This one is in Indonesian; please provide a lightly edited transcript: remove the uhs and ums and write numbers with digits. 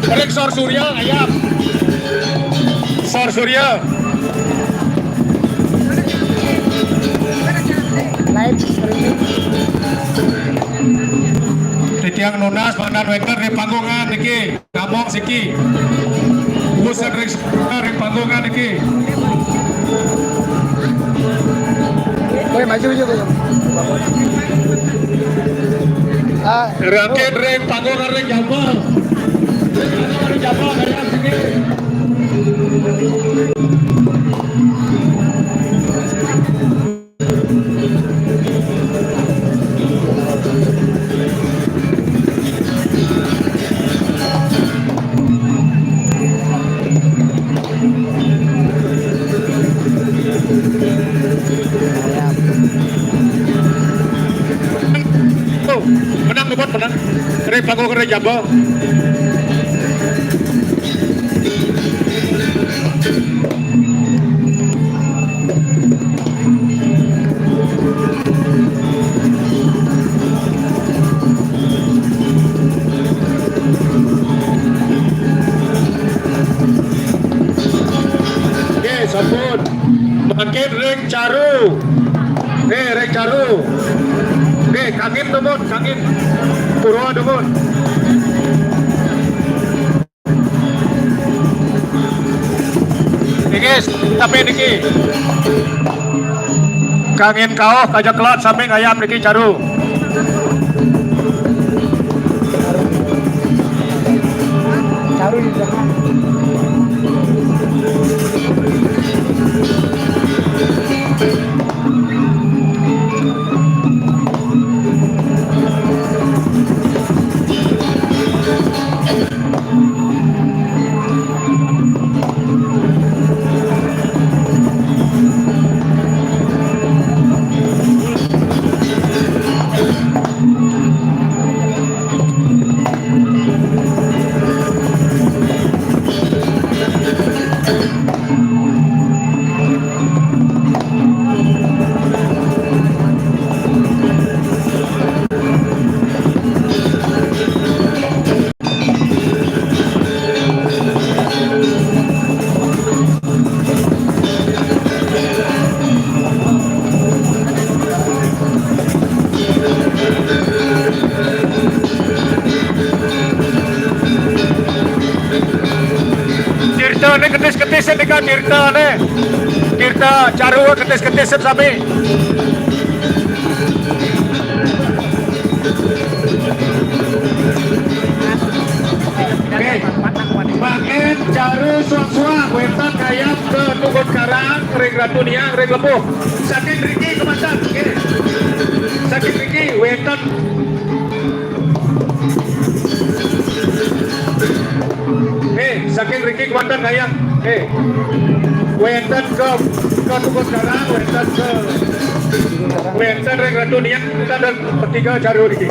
Rek Sor Surya ayam. Sor Surya. Live streaming. Titiang Nunas Bangdan Wenter di panggungan niki. Kamong siki. Buset Rek di panggungan niki. Boleh maju juga. Rangkit Rek panggungan Rek Jambal. Rek Jambal ayam siki. Menang ngebot menang. Rek panggung Rek Jambal. Oke, sampun. Makin Rek Caru. Rek Caru. Kangin temun, kangin Purwa temun. Niki, tapi niki kangin kau kajak kelat samping ayam niki Caru. Caru di belakang. Tirta ne ketis-ketis nih kan Tirta ne. Tirta Caru ketis-ketis sami. Paket Caru suang-suang wetan kayap ke Tugon Karang Reng Ratu Niang Reng Lepuh. Saking Riki kemantan. Saking Riki wetan saking Riki Kuantan Hayang. Wenten ke Tugon Karang, wenten Reng Ratu Niang, kita dan bertiga Caru Riki.